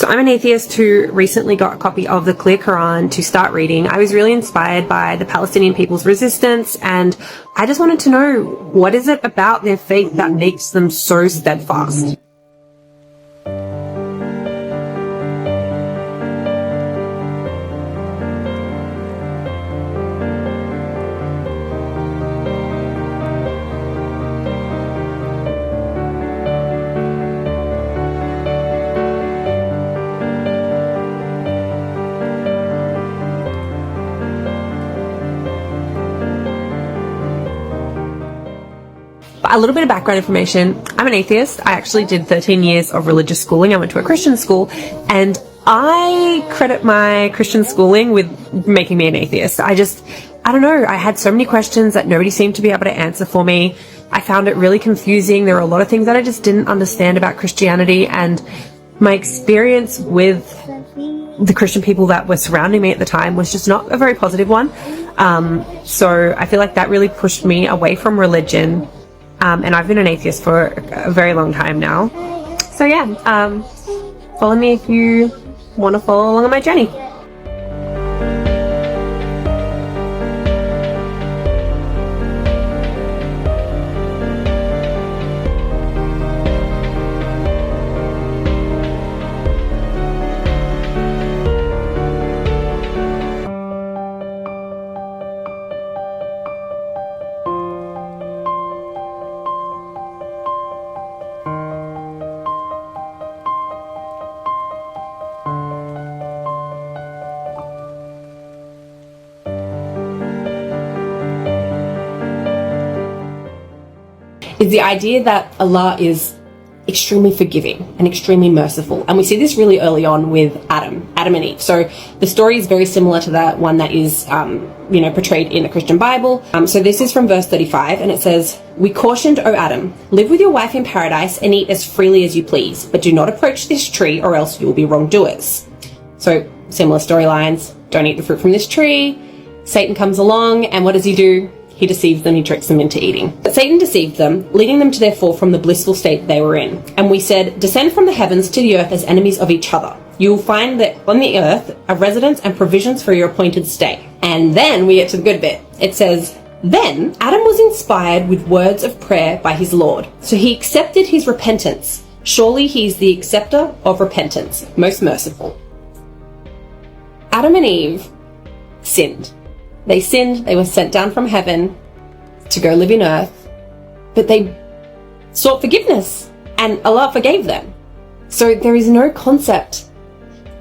So I'm an atheist who recently got a copy of the clear Quran to start reading. I was really inspired by the Palestinian people's resistance, and I just wanted to know, what is it about their faith that makes them so steadfast? A little bit of background information. I'm an atheist. I actually did 13 years of religious schooling. I went to a Christian school, and I credit my Christian schooling with making me an atheist. I don't know. I had so many questions that nobody seemed to be able to answer for me. I found it really confusing. There were a lot of things that I just didn't understand about Christianity, and my experience with the Christian people that were surrounding me at the time was just not a very positive one. So I feel like that really pushed me away from religion. And I've been an atheist for a very long time now. So yeah, follow me if you want to follow along on my journey. Is the idea that Allah is extremely forgiving and extremely merciful. And we see this really early on with Adam and Eve. So the story is very similar to that one that is, portrayed in the Christian Bible. So this is from verse 35, and it says, "We cautioned, O Adam, live with your wife in paradise and eat as freely as you please, but do not approach this tree or else you will be wrongdoers." So similar storylines, don't eat the fruit from this tree. Satan comes along, and what does he do? He deceives them, he tricks them into eating. But Satan deceived them, leading them to their fall from the blissful state they were in. And we said, "Descend from the heavens to the earth as enemies of each other. You will find that on the earth are residence and provisions for your appointed stay." And then we get to the good bit. It says, "Then Adam was inspired with words of prayer by his Lord. So he accepted his repentance. Surely he is the acceptor of repentance, most merciful." Adam and Eve sinned. They sinned, they were sent down from heaven to go live in earth, but they sought forgiveness, and Allah forgave them. So there is no concept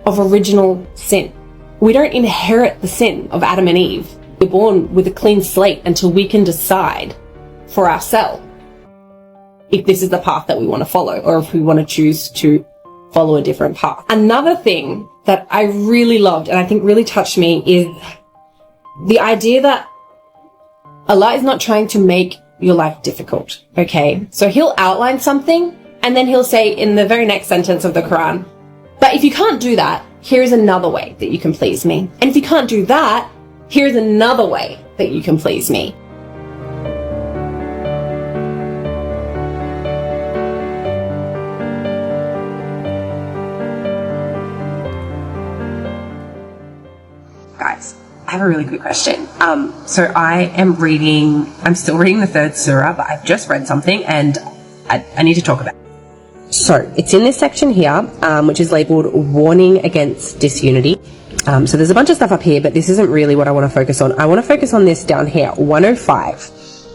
of original sin. We don't inherit the sin of Adam and Eve. We're born with a clean slate until we can decide for ourselves if this is the path that we want to follow, or if we want to choose to follow a different path. Another thing that I really loved, and I think really touched me, is the idea that Allah is not trying to make your life difficult, okay? So he'll outline something, and then he'll say in the very next sentence of the Quran, "But if you can't do that, here's another way that you can please me. And if you can't do that, here's another way that you can please me." Guys, I have a really good question. So I'm still reading the third surah, but I've just read something and I need to talk about it. So it's in this section here, which is labeled Warning Against Disunity. So there's a bunch of stuff up here, but this isn't really what I want to focus on. I want to focus on this down here, 105.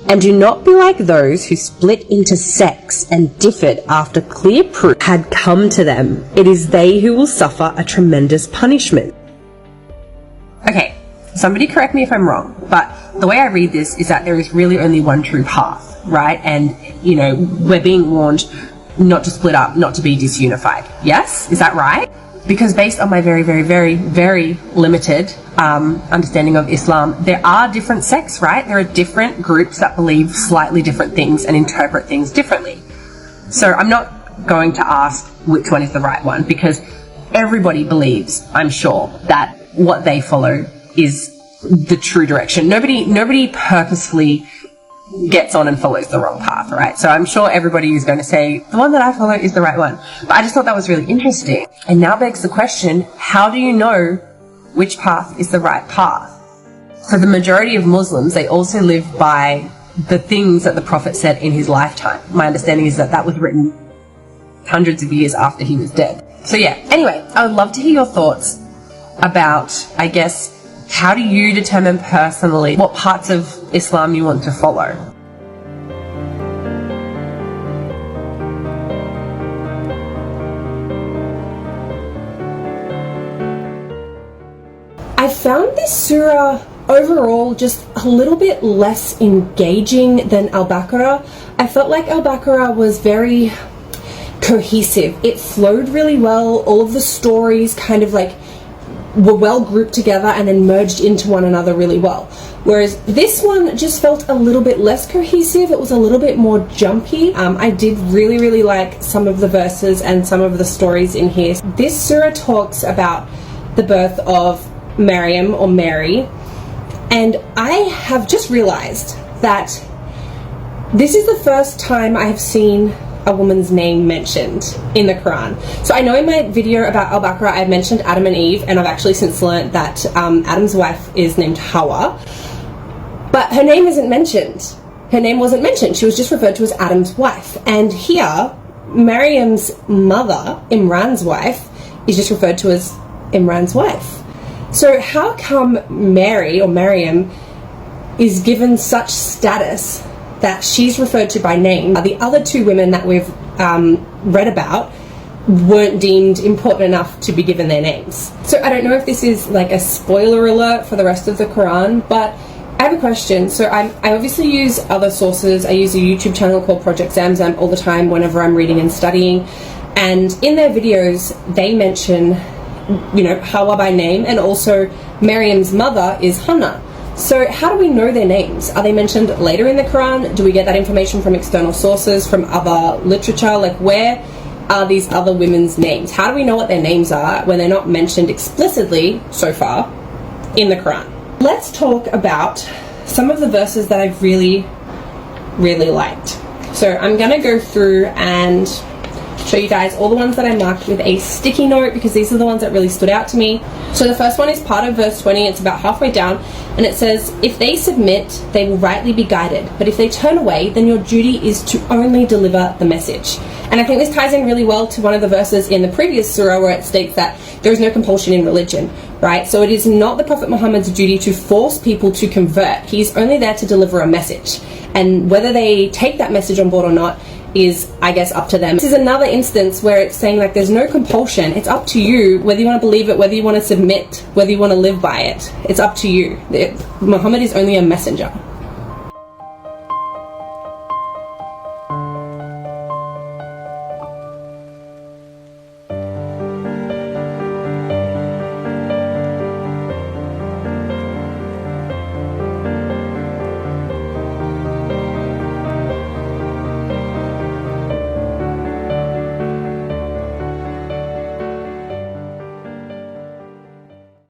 "And do not be like those who split into sects and differed after clear proof had come to them. It is they who will suffer a tremendous punishment." Okay, somebody correct me if I'm wrong, but the way I read this is that there is really only one true path, right? And, we're being warned not to split up, not to be disunified. Yes? Is that right? Because based on my very, very, very, very limited understanding of Islam, there are different sects, right? There are different groups that believe slightly different things and interpret things differently. So I'm not going to ask which one is the right one, because everybody believes, I'm sure, that what they follow is the true direction. Nobody purposefully gets on and follows the wrong path, right? So I'm sure everybody is going to say, the one that I follow is the right one. But I just thought that was really interesting. And now begs the question, how do you know which path is the right path? So the majority of Muslims, they also live by the things that the Prophet said in his lifetime. My understanding is that that was written hundreds of years after he was dead. So yeah, anyway, I would love to hear your thoughts about, I guess, how do you determine personally what parts of Islam you want to follow? I found this surah overall just a little bit less engaging than Al-Baqarah. I felt like Al-Baqarah was very cohesive. It flowed really well. All of the stories kind of like were well grouped together and then merged into one another really well. Whereas this one just felt a little bit less cohesive. It was a little bit more jumpy. I did really like some of the verses and some of the stories in here. This surah talks about the birth of Maryam or Mary, and I have just realized that this is the first time I have seen a woman's name mentioned in the Quran. So I know in my video about Al-Baqarah I've mentioned Adam and Eve, and I've actually since learnt that Adam's wife is named Hawa, but her name isn't mentioned. Her name wasn't mentioned. She was just referred to as Adam's wife. And here, Maryam's mother, Imran's wife, is just referred to as Imran's wife. So how come Mary or Maryam is given such status that she's referred to by name? The other two women that we've read about weren't deemed important enough to be given their names. So I don't know if this is like a spoiler alert for the rest of the Quran, but I have a question. So I obviously use other sources. I use a YouTube channel called Project Zamzam all the time whenever I'm reading and studying. And in their videos, they mention, you know, Hawa by name, and also Maryam's mother is Hannah. So how do we know their names? Are they mentioned later in the Quran? Do we get that information from external sources, from other literature? Like, where are these other women's names? How do we know what their names are when they're not mentioned explicitly so far in the Quran? Let's talk about some of the verses that I've really liked. So I'm gonna go through and show you guys all the ones that I marked with a sticky note, because these are the ones that really stood out to me. So the first one is part of verse 20. It's about halfway down, and it says, if they submit, they will rightly be guided, but if they turn away, then your duty is to only deliver the message. And I think this ties in really well to one of the verses in the previous surah where it states that there is no compulsion in religion, right? So it is not the Prophet Muhammad's duty to force people to convert. He's only there to deliver a message, and whether they take that message on board or not is, I guess, up to them. This is another instance where it's saying like there's no compulsion. It's up to you whether you want to believe it, whether you want to submit, whether you want to live by it. It's up to you. Muhammad is only a messenger.